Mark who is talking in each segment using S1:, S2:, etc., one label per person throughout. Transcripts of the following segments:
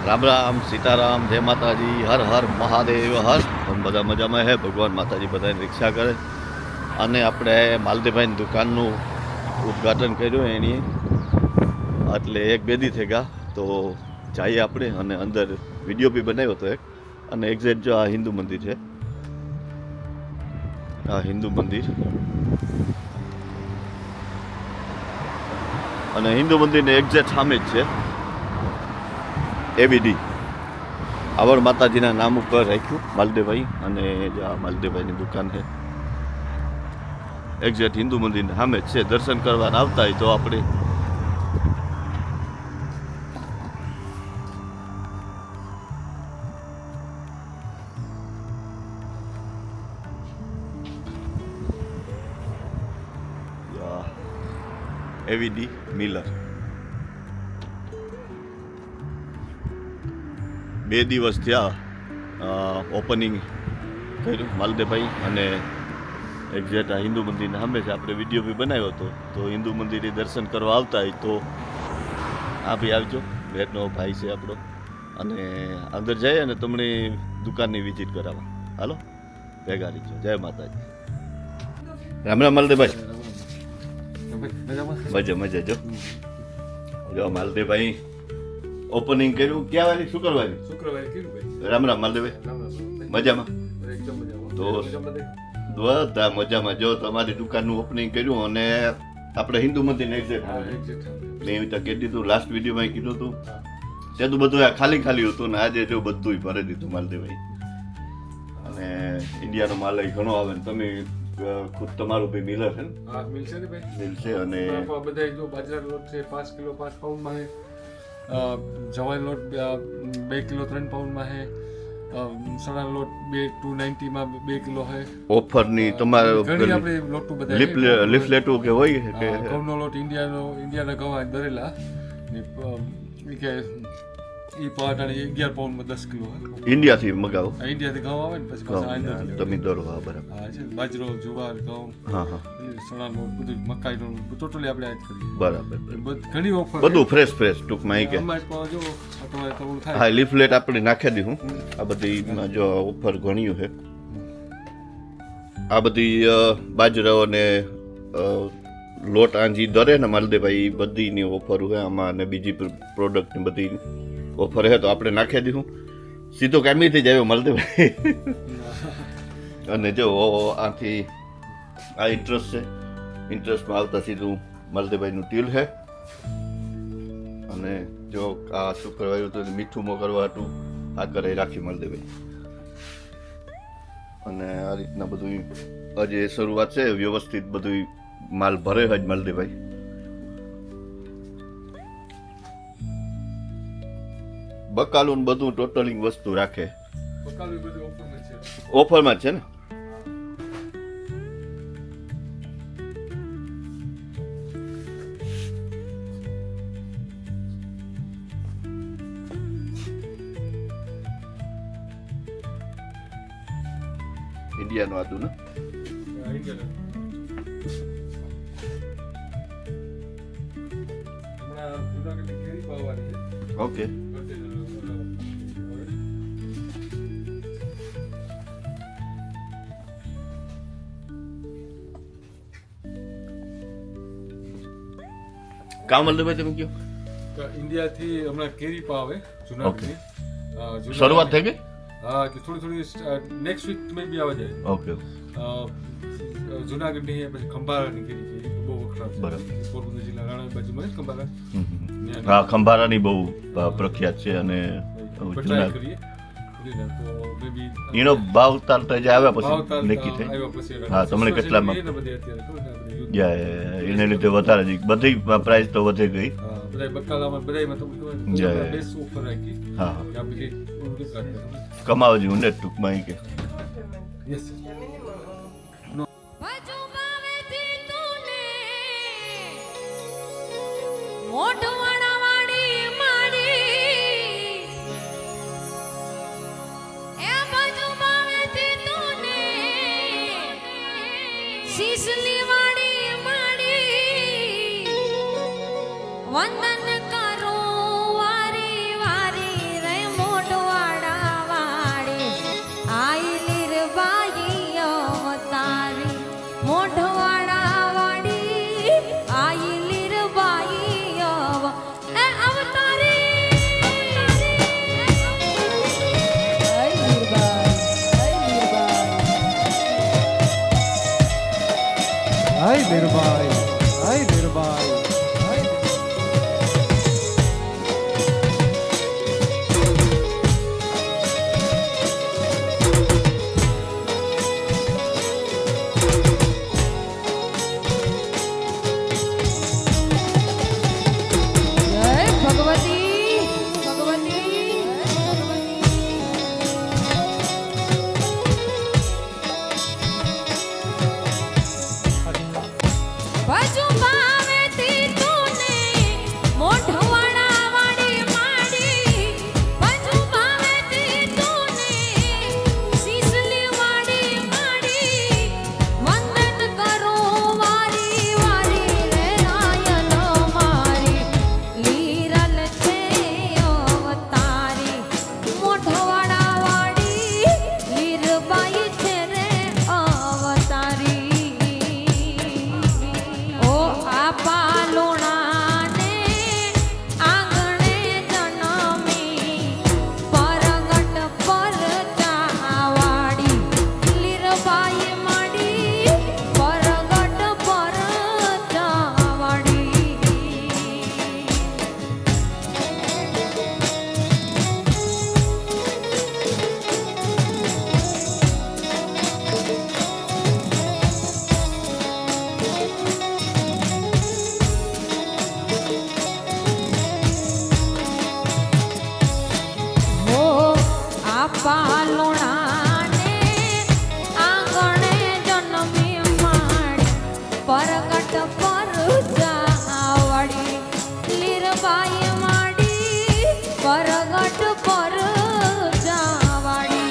S1: રામ રામ સીતારામ જય માતાજી હર હર મહાદેવ હર हम બધા મજામાં હે ભગવાન માતાજી બધાની રક્ષા કરે અને આપણે માલદેવભાઈની દુકાનનું ઉદ્ઘાટન કર્યું એની એટલે એક બેદી થઈ ગયા તો જઈએ આપણે અને અંદર વિડીયો બી બનાવ્યો હતો એક અને એક્ઝેક્ટ જો આ હિન્દુ મંદિર છે આ હિન્દુ મંદિર અને હિન્દુ મંદિરને એક્ઝેક્ટ સામે જ છે એબીડી આવડ માતાજીના નામ ઉપર રાખ્યું માલદેવભાઈ અને આ માલદેવભાઈની દુકાન છે એક્ઝેક્ટ હિન્દુ મંદિરની સામે જ છે દર્શન કરવા આવતા હોય તો આપણે એવીડી મિલર 2 દિવસ થયા ઓપનિંગ કર્યું માલદેવભાઈ અને એક્ઝેક્ટ આ હિન્દુ મંદિરના સામે છે આપણે વિડીયો બી બનાવ્યો હતો તો હિન્દુ મંદિરે દર્શન કરવા આવતા હોય તો આ બી આવજો ભેટનો ભાઈ છે આપણો અને અંદર જઈએ અને તમને દુકાનની વિઝિટ કરાવવા હાલો ભેગા રહીજો જય માતાજી રામ રામ માલદેવભાઈ મજા મજા જો માલદેવભાઈ ઓપનિંગ કર્યું ક્યાં વાળી શુક્રવારે રામ રામ માલદેવભાઈ મજામાં તો બધા મજામાં જો તમારી દુકાનનું ઓપનિંગ કર્યું અને આપણે હિન્દુ મંદિરને એક્ઝેક્ટ મેં એવી રીતે કહી દીધું લાસ્ટ વિડીયોમાં કીધું હતું તે તો બધું ખાલી ખાલી હતું ને આજે જો બધું ભરી દીધું માલદેવભાઈ અને ઇન્ડિયાનો માલ ઘણો આવે ને તમે ખુદ તમારું ભાઈ મિલર છે ને
S2: મિલ છે ને ભાઈ મિલ
S1: છે અને
S2: બધા જો બાજરા લોટ છે 5 કિલો 5 પાઉન્ડમાં છે જવાઈ લોટ 2 કિલો 3 પાઉન્ડમાં છે સણા લોટ 290 માં 2 કિલો છે
S1: ઓફરની તમારે
S2: ઘણી આપણે લોટું બધા
S1: લીફલેટો કે હોય કે
S2: ઘઉંનો લોટ ઇન્ડિયાના ઘઉં દરેલા ને કે ઈ પાટાની 11 પાઉન્ડમાં 10 કિલો
S1: ઇન્ડિયાથી મગાવો
S2: ઇન્ડિયાથી ઘઉં આવે ને પછી પાછા
S1: તમે દરો હા બરાબર
S2: હા છે બાજરો જુવાર ઘઉં
S1: હા
S2: સણા લોટ બધું મકાઈનો ટોટલી આપણે આ જ કરીએ
S1: બરાબર
S2: ઘણી ઓફર
S1: બધું ફ્રેશ ટૂંકમાં કે
S2: જો તમારે થોડું થાય
S1: હા લીફલેટ આપણે નાખી દીધું આ બધી જો ઓફર ઘણી છે આ બધી બાજરાઓ ને લોટ આંજી દરે ને માલદેવભાઈ બધીની ઓફર હોય આમાં અને બીજી પ્રોડક્ટની બધી ઓફર હે તો આપણે નાખી દીધું સીધો કામીથી જ આવ્યો માલદેવભાઈ અને જો આથી આ ઇન્ટરેસ્ટ છે ઇન્ટરેસ્ટમાં આવતા સીધું માલદેવભાઈનું ટીલ છે અને જો આ શુક્રવારે તો મીઠું મોકલવા હતું આ કરે રાખી માલદેવભાઈ અને આ રીતના બધું હજી શરૂઆત છે વ્યવસ્થિત બધું માલ ભરે જ માલદેવભાઈ બકાલું બધું ટોટલિંગ વસ્તુ રાખે ઓફરમાં છે ને ઇન્ડિયાનું આદુ ને ઓકે કામ માલદેવભાઈ તમે કયો
S2: ઇન્ડિયાથી હમણાં કેરી પાવે જુનાગઢની
S1: શરૂઆત થઈ ગઈ
S2: હા કે થોડી નેક્સ્ટ વીક મે બી આવે જાય
S1: ઓકે
S2: જુનાગઢની પછી ખંભારાની કેરી છે બહુ વખણાય
S1: બરાબર
S2: પોરબંદર જિલ્લા રાણા બાજુમાં છે ખંભારા
S1: હા ખંભારાની બહુ પ્રખ્યાત છે અને એનો ભાવ તારતા જે આવ્યા પછી નક્કી થાય હા તમને કેટલામાં એને લીધે વધારે બધી પ્રાઇસ તો વધી ગઈ હા કમાવા જેવું ને ટૂંકમાં કે
S3: વંદન કરો વારી વારી રે
S2: હાય વીરબાઈ, હાય વીરબાઈ, હાય
S3: જય ભગવતી ભગવતી ભજુ ભાવેતી તુને મોઢવાડા વાડી માડી ભજુ ભાવેતી તુને શીસલી વાડી માડી વંદન કરો વારી વારી રે આયનો મારી લીરલ છે અવતારી મોઢવાડા વાડી લીરબાઈ છે રે અવતારી ઓ આ પાલુણાને આંગણે જનમી પરગટ પર ચાવાડી લીરબાઈ માડી પરગટ પર ચાવાડી હો આ પાલુણાને આંગણે જન્મી માડી પરગટ પર જાવડી લીરબાઈ માડી પરગટ પર જાવડી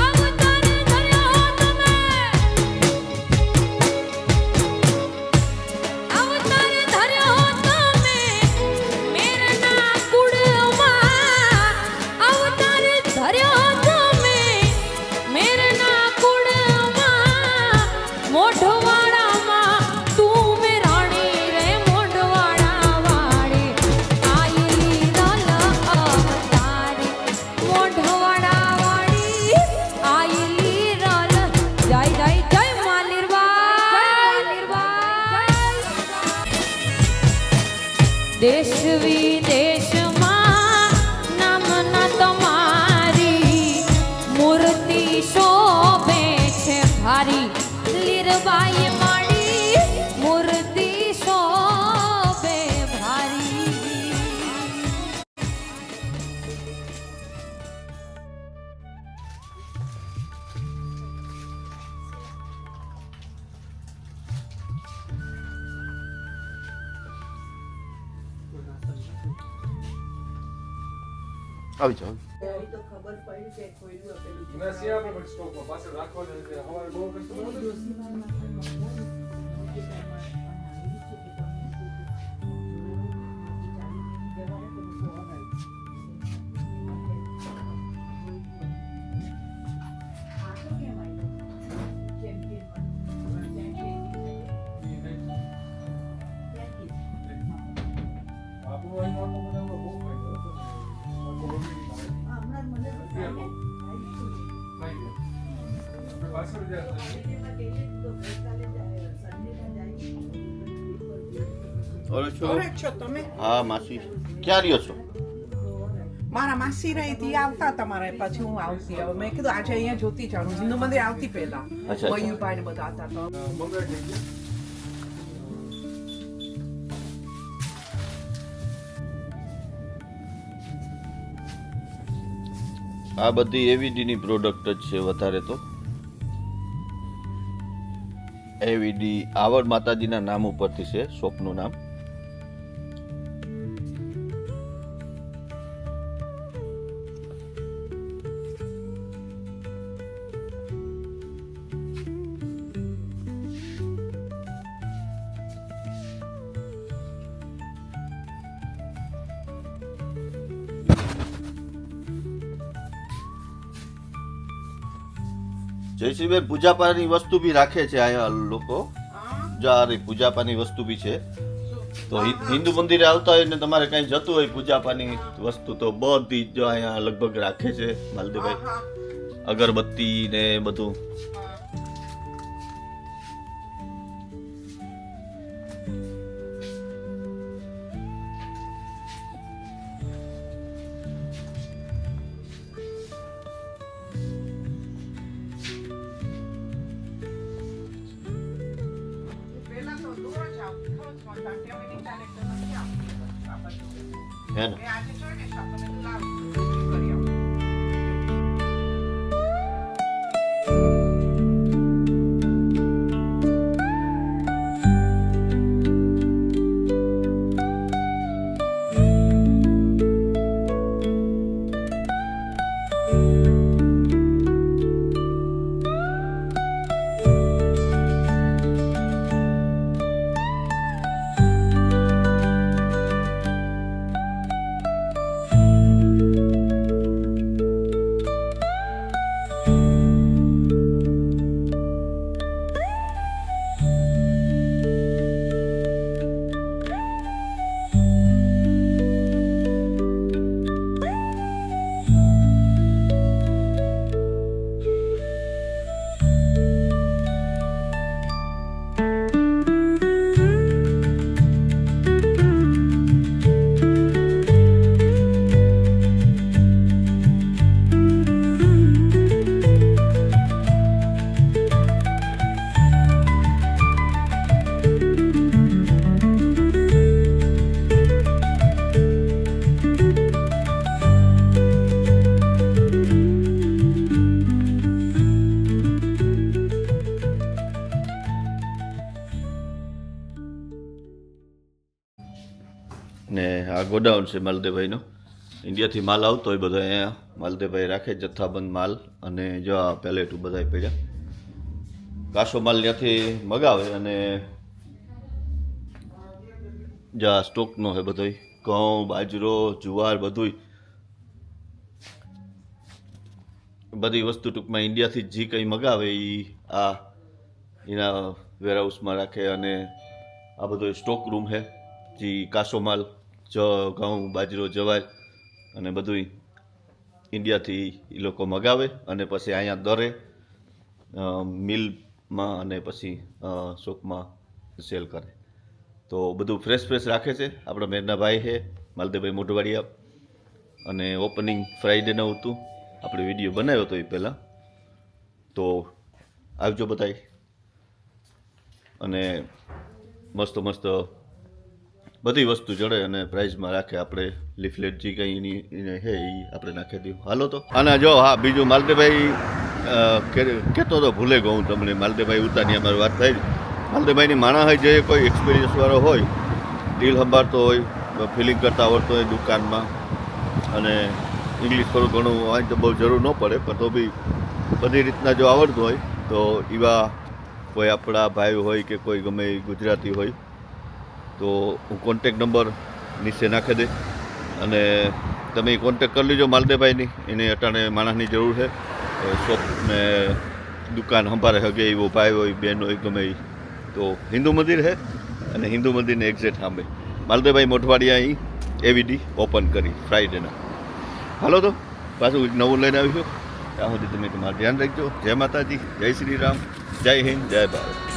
S3: અવતાર ધર્યો તમે અવતાર ધર્યો તમે મેરના કુળમાં અવતાર ધર્યો તમે મેરના કુળમાં મોઢવાડામાં તું મે રાણી રે મોઢવાડા વાળી આયલી રલ અવતારી મોઢવાડા વાળી આયલી રલ જય જય જય માલીરબાઈ દેશ વિદેશમાં નામના તમારી મૂર્તિ શોભે છે ભારી લીરબાઈ માડી મૂર્તિ શોભે ભારી
S1: આવી જાઓ.
S2: નસી આપણે પણ સ્ટોકમાં પાછળ રાખવાના છે હવારે બહુ કસ્ટમર
S1: ઓલો છો?
S4: ઓળખ છો તમે?
S1: હા માસી, ક્યાં રહ્યો છો?
S4: મારા માસી રહી હતી, આવતા તમારે પછી હું આવતી. હવે મેં કીધું આજે અહીંયા જોતી જાણું. હિન્દુ મંદિર આવતી પહેલા
S1: અચ્છા.
S4: મયુરભાઈ ને બધા હતા તો
S2: મંગળ જગ્યા
S1: આ બધી એવીડીની પ્રોડક્ટ જ છે વધારે તો. એવીડી આવડ માતાજીના નામ ઉપરથી છે શોપનું નામ. જયશ્રીબેન પૂજાપાની વસ્તુ બી રાખે છે અહીંયા લોકો. જો આ રહી પૂજાપાની વસ્તુ બી છે. તો હિન્દુ મંદિરે આવતા હોય ને તમારે કઈ જતું હોય પૂજાપાની વસ્તુ તો બધી જ જો અહીંયા લગભગ રાખે છે માલદેવભાઈ. અગરબત્તી ને બધું.
S4: પહેલા તો દૂર જ આવતી ખબર છે પણ ત્યાં એની ડાયરેક્ટ નથી આવતી આ બાજુ.
S1: હે ને
S4: એ આજે જોઈને શોપ તમે લાવી કરી આવો.
S1: ને આ ગોડાઉન છે માલદેવભાઈનો. ઇન્ડિયાથી માલ આવતો હોય બધો અહીંયા માલદેવભાઈ રાખે જથ્થાબંધ માલ. અને જો આ પેલેટ બધા પડ્યા કાસો માલ ત્યાંથી મગાવે અને જા સ્ટોકનો છે બધો ઘઉં બાજરો જુવાર બધુંય બધી વસ્તુ ટૂંકમાં ઇન્ડિયાથી જે કંઈ મગાવે એ આ એના વેરહાઉસમાં રાખે. અને આ બધો સ્ટોક રૂમ છે જે કાસો માલ ઘઉં બાજરો જવાર અને બધું ઇન્ડિયાથી એ લોકો મગાવે અને પછી અહીંયા દરે મિલમાં અને પછી શોપમાં સેલ કરે. તો બધું ફ્રેશ ફ્રેશ રાખે છે. આપણા મેરના ભાઈ છે માલદેવભાઈ મોઢવાડિયા. અને ઓપનિંગ ફ્રાઈડેનું હતું, આપણે વિડીયો બનાવ્યો હતો એ પહેલાં. તો આવજો બધાય. અને મસ્ત મસ્ત બધી વસ્તુ જડે અને પ્રાઇઝમાં રાખે. આપણે લીફલેટ જે કંઈ એની છે એ આપણે નાખી દઈએ. હાલો તો. અને જો હા બીજું માલદેવભાઈ કહેતો તો ભૂલે ગયું તમને. માલદેવભાઈ ઉતાની અમારી વાત થઈ. માલદેવભાઈની માણસ હોય જે કોઈ એક્સપિરિયન્સવાળો હોય, ડીલ સંભાળતો હોય, ફિલિંગ કરતા આવડતો હોય દુકાનમાં, અને ઇંગ્લિશ થોડું ઘણું હોય તો બહુ જરૂર ન પડે, પણ તો બી બધી રીતના જો આવડતું હોય તો એવા કોઈ આપણા ભાઈ હોય કે કોઈ ગમે ગુજરાતી હોય તો હું કોન્ટેક નંબર નીચે નાખી દે અને તમે કોન્ટેક કરી લેજો માલદેવભાઈની. એને અટાણે માણસની જરૂર છે. શોપને દુકાન સંભાળે હગે એવો ભાઈ હોય બેન હોય ગમે એ. તો હિન્દુ મંદિર છે અને હિન્દુ મંદિરને એક્ઝેક્ટ સામે માલદેવભાઈ મોઢવાડિયા અહીં એવીડી ઓપન કરી ફ્રાઈડેના. હાલો તો પાછું નવું લઈને આવીશું. ત્યાં સુધી તમે તમારું ધ્યાન રાખજો. જય માતાજી, જય શ્રી રામ, જય હિન્દ, જય ભારત.